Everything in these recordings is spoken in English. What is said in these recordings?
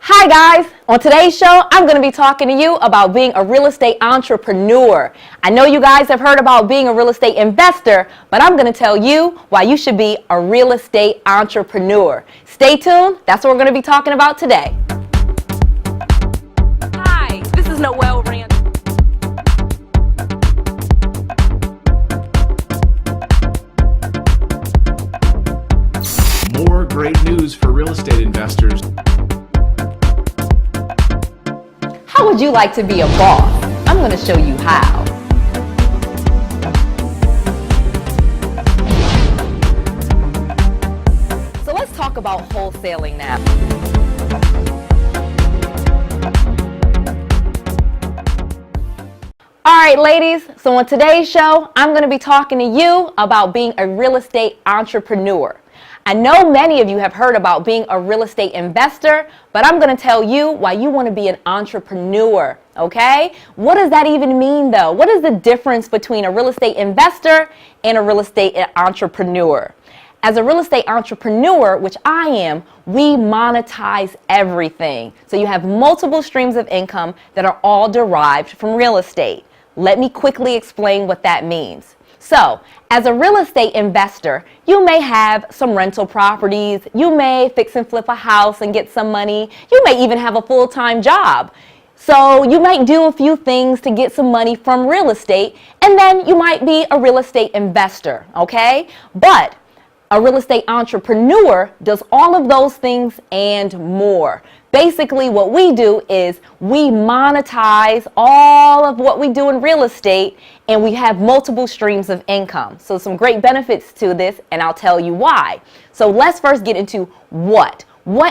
Hi guys! On today's show, I'm going to be talking to you about being a real estate entrepreneur. I know you guys have heard about being a real estate investor, but I'm going to tell you why you should be a real estate entrepreneur. Stay tuned. That's what we're going to be talking about today. Hi, this is Noelle Rand. More great news for real estate investors. How would you like to be a boss? I'm going to show you how. So let's talk about wholesaling now. All right, ladies, so on today's show, I'm going to be talking to you about being a real estate entrepreneur. I know many of you have heard about being a real estate investor, but I'm going to tell you why you want to be an entrepreneur, okay? What does that even mean, though? What is the difference between a real estate investor and a real estate entrepreneur? As a real estate entrepreneur, which I am, we monetize everything. So you have multiple streams of income that are all derived from real estate. Let me quickly explain what that means. So, as a real estate investor, you may have some rental properties, you may fix and flip a house and get some money, you may even have a full-time job. So you might do a few things to get some money from real estate, and then you might be a real estate investor, okay? But a real estate entrepreneur does all of those things and more. Basically, what we do is we monetize all of what we do in real estate, and we have multiple streams of income. So some great benefits to this, and I'll tell you why. So let's first get into what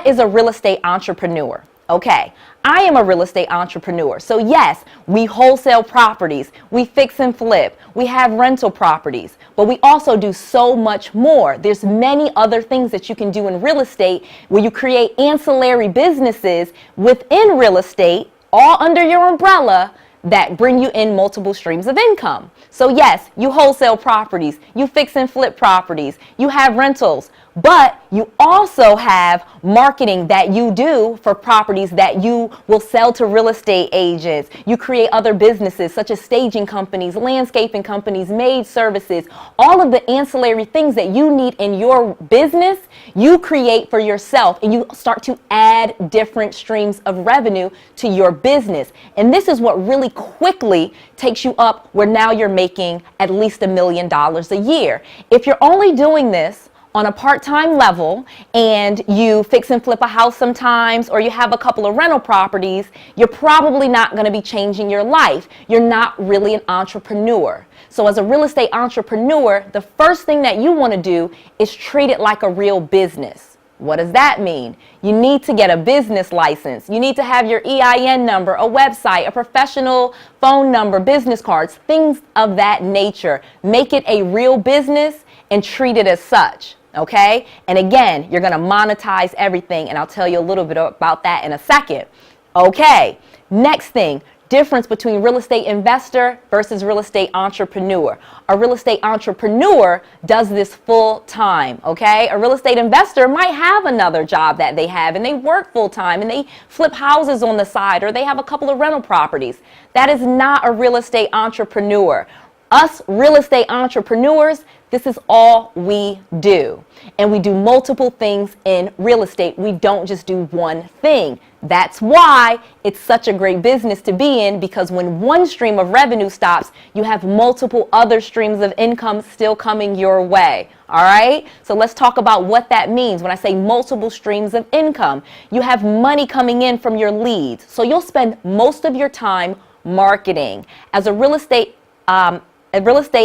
is a real estate entrepreneur? Okay, I am a real estate entrepreneur. So yes, we wholesale properties, we fix and flip, we have rental properties, but we also do so much more. There's many other things that you can do in real estate where you create ancillary businesses within real estate, all under your umbrella, that bring you in multiple streams of income. So yes, you wholesale properties, you fix and flip properties, you have rentals, but you also have marketing that you do for properties that you will sell to real estate agents. You create other businesses such as staging companies, landscaping companies, maid services, all of the ancillary things that you need in your business, you create for yourself, and you start to add different streams of revenue to your business. And this is what really quickly takes you up where now you're making at least $1 million a year. If you're only doing this on a part-time level and you fix and flip a house sometimes, or you have a couple of rental properties, you're probably not going to be changing your life. You're not really an entrepreneur. So as a real estate entrepreneur, the first thing that you want to do is treat it like a real business. What does that mean? You need to get a business license. You need to have your EIN number, a website, a professional phone number, business cards, things of that nature. Make it a real business and treat it as such. Okay? And again, you're going to monetize everything, and I'll tell you a little bit about that in a second. Okay, next thing, difference between real estate investor versus real estate entrepreneur. A real estate entrepreneur does this full time, okay? A real estate investor might have another job that they have, and they work full time, and they flip houses on the side, or they have a couple of rental properties. That is not a real estate entrepreneur. Us real estate entrepreneurs, this is all we do. And we do multiple things in real estate. We don't just do one thing. That's why it's such a great business to be in, because when one stream of revenue stops, you have multiple other streams of income still coming your way. All right? So let's talk about what that means. When I say multiple streams of income, you have money coming in from your leads. So you'll spend most of your time marketing. As a real estate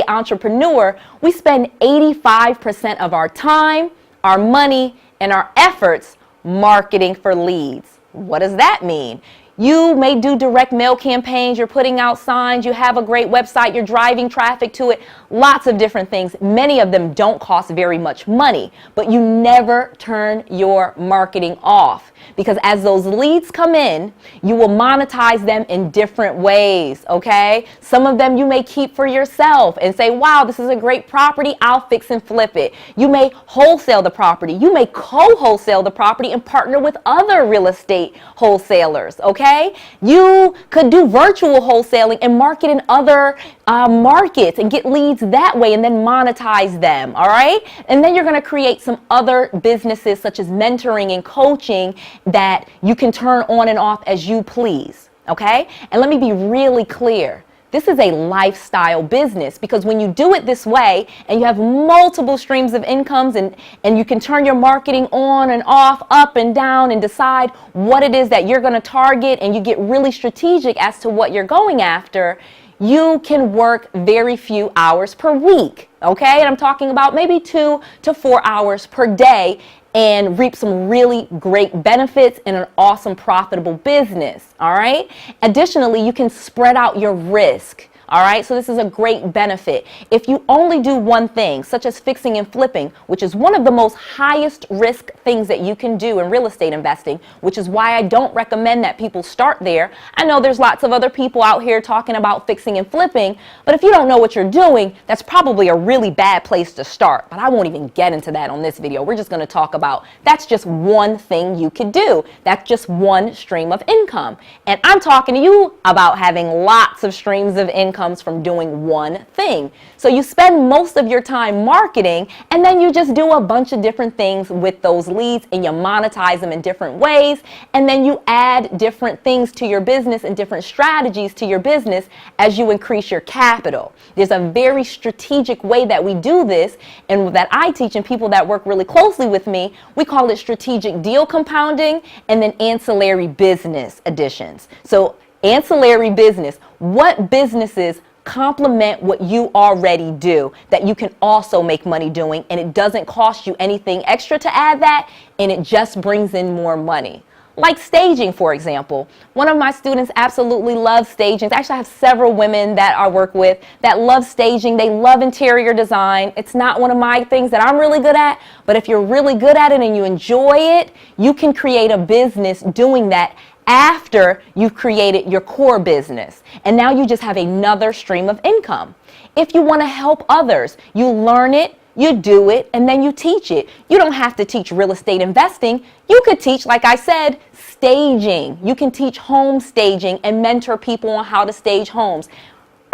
entrepreneur, we spend 85% of our time, our money, and our efforts marketing for leads. What does that mean? You may do direct mail campaigns, you're putting out signs, you have a great website, you're driving traffic to it, lots of different things. Many of them don't cost very much money, but you never turn your marketing off. because as those leads come in, you will monetize them in different ways, okay? Some of them you may keep for yourself and say, wow, this is a great property, I'll fix and flip it. You may wholesale the property. You may co-wholesale the property and partner with other real estate wholesalers, okay? You could do virtual wholesaling and market in other markets and get leads that way and then monetize them, all right? And then you're going to create some other businesses such as mentoring and coaching that you can turn on and off as you please, okay? And let me be really clear. This is a lifestyle business, because when you do it this way and you have multiple streams of incomes and you can turn your marketing on and off, up and down, and decide what it is that you're going to target, and you get really strategic as to what you're going after, you can work very few hours per week, okay? And I'm talking about maybe 2 to 4 hours per day and reap some really great benefits in an awesome, profitable business, all right? Additionally, you can spread out your risk. All right, so this is a great benefit. If you only do one thing, such as fixing and flipping, which is one of the most highest risk things that you can do in real estate investing, which is why I don't recommend that people start there. I know there's lots of other people out here talking about fixing and flipping, but if you don't know what you're doing, that's probably a really bad place to start. But I won't even get into that on this video. We're just going to talk about that's just one thing you could do. That's just one stream of income. And I'm talking to you about having lots of streams of income from doing one thing. So you spend most of your time marketing, and then you just do a bunch of different things with those leads, and you monetize them in different ways, and then you add different things to your business and different strategies to your business as you increase your capital. There's a very strategic way that we do this, and that I teach, and people that work really closely with me, we call it strategic deal compounding and then ancillary business additions. So ancillary business, what businesses complement what you already do that you can also make money doing, and it doesn't cost you anything extra to add that, and it just brings in more money. Like staging, for example. One of my students absolutely loves staging. Actually, I have several women that I work with that love staging. They love interior design. It's not one of my things that I'm really good at, but if you're really good at it and you enjoy it, you can create a business doing that after you've created your core business. And now you just have another stream of income. If you want to help others, you learn it, you do it, and then you teach it. You don't have to teach real estate investing. You could teach, like I said, staging. You can teach home staging and mentor people on how to stage homes.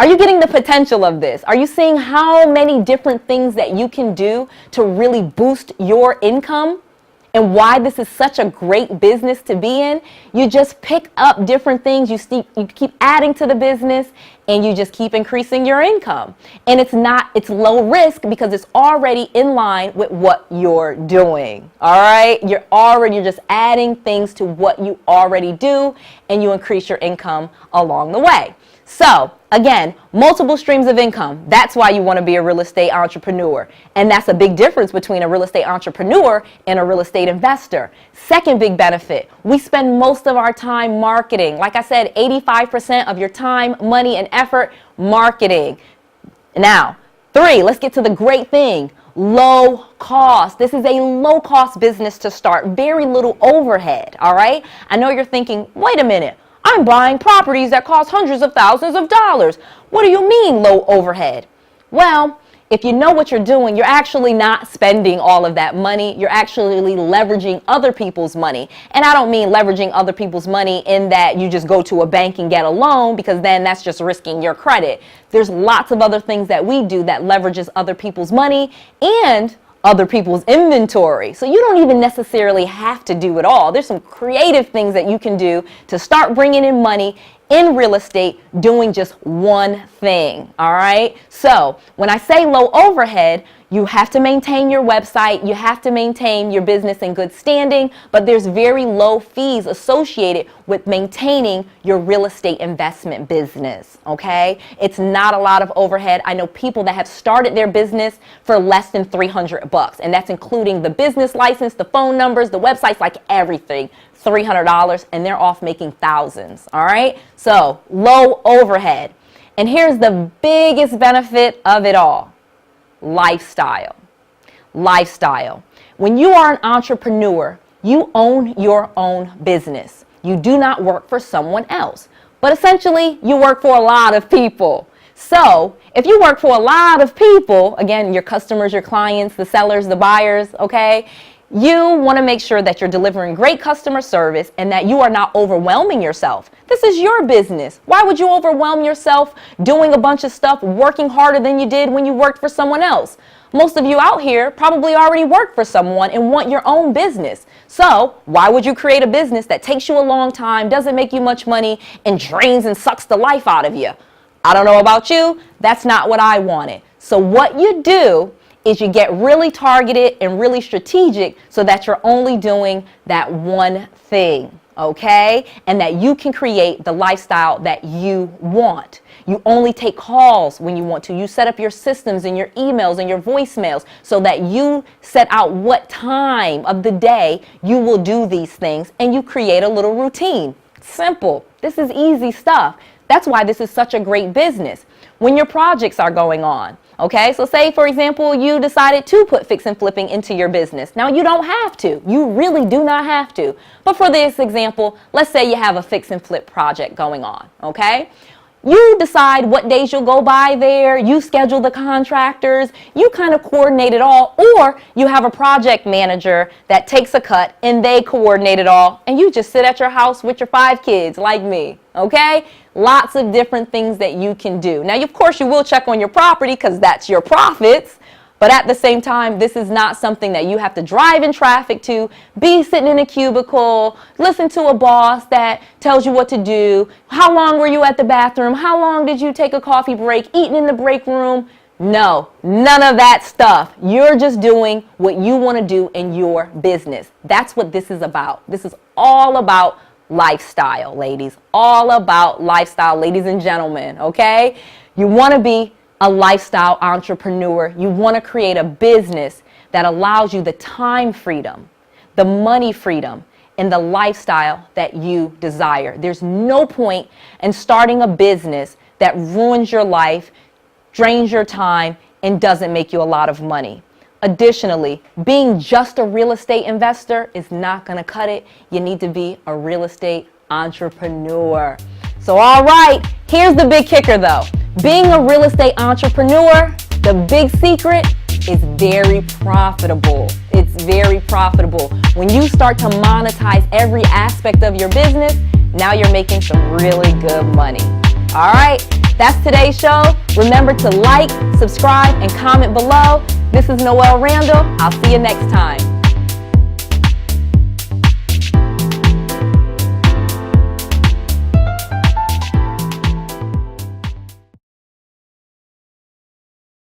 Are you getting the potential of this? Are you seeing how many different things that you can do to really boost your income? And why this is such a great business to be in? You just pick up different things, you keep adding to the business, and you just keep increasing your income. And it's low risk because it's already in line with what you're doing. All right? You're just adding things to what you already do, and you increase your income along the way. So, again, multiple streams of income. That's why you want to be a real estate entrepreneur. And that's a big difference between a real estate entrepreneur and a real estate investor. Second big benefit, we spend most of our time marketing. Like I said, 85% of your time, money, and effort marketing. Now, 3, let's get to the great thing. Low cost. This is a low cost business to start. Very little overhead, all right? I know you're thinking, wait a minute. I'm buying properties that cost hundreds of thousands of dollars. What do you mean low overhead? Well, if you know what you're doing, you're actually not spending all of that money. You're actually leveraging other people's money. And I don't mean leveraging other people's money in that you just go to a bank and get a loan, because then that's just risking your credit. There's lots of other things that we do that leverages other people's money and other people's inventory. So you don't even necessarily have to do it all. There's some creative things that you can do to start bringing in money in real estate doing just one thing, all right? So when I say low overhead, you have to maintain your website, you have to maintain your business in good standing, but there's very low fees associated with maintaining your real estate investment business, okay? It's not a lot of overhead. I know people that have started their business for less than $300, and that's including the business license, the phone numbers, the websites, like everything. $300, and they're off making thousands, all right? So low overhead. And here's the biggest benefit of it all. Lifestyle. When you are an entrepreneur, You own your own business. You do not work for someone else, but essentially you work for a lot of people. So if you work for a lot of people, again, your customers, your clients, the sellers, the buyers, okay, you want to make sure that you're delivering great customer service and that you are not overwhelming yourself. This is your business. Why would you overwhelm yourself doing a bunch of stuff, working harder than you did when you worked for someone else? Most of you out here probably already work for someone and want your own business. So why would you create a business that takes you a long time, doesn't make you much money, and drains and sucks the life out of you? I don't know about you, that's not what I wanted. So what you do is you get really targeted and really strategic so that you're only doing that one thing, okay? And that you can create the lifestyle that you want. You only take calls when you want to. You set up your systems and your emails and your voicemails so that you set out what time of the day you will do these things, and you create a little routine. Simple. This is easy stuff. That's why this is such a great business. When your projects are going on, okay, so say, for example, you decided to put fix and flipping into your business. Now, you don't have to. You really do not have to. But for this example, let's say you have a fix and flip project going on, okay? You decide what days you'll go by there, you schedule the contractors, you kind of coordinate it all, or you have a project manager that takes a cut and they coordinate it all, and you just sit at your house with your 5 kids like me, okay? Lots of different things that you can do. Now, of course, you will check on your property because that's your profits. But at the same time, this is not something that you have to drive in traffic to, be sitting in a cubicle, listen to a boss that tells you what to do. How long were you at the bathroom? How long did you take a coffee break? Eating in the break room? No, none of that stuff. You're just doing what you want to do in your business. That's what this is about. This is all about lifestyle, ladies. All about lifestyle, ladies and gentlemen, okay? You want to be a lifestyle entrepreneur. You want to create a business that allows you the time freedom, the money freedom, and the lifestyle that you desire. There's no point in starting a business that ruins your life, drains your time, and doesn't make you a lot of money. Additionally, being just a real estate investor is not going to cut it. You need to be a real estate entrepreneur. So, all right, here's the big kicker though. Being a real estate entrepreneur, the big secret is very profitable. It's very profitable. When you start to monetize every aspect of your business, now you're making some really good money. All right, that's today's show. Remember to like, subscribe, and comment below. This is Noelle Randall. I'll see you next time.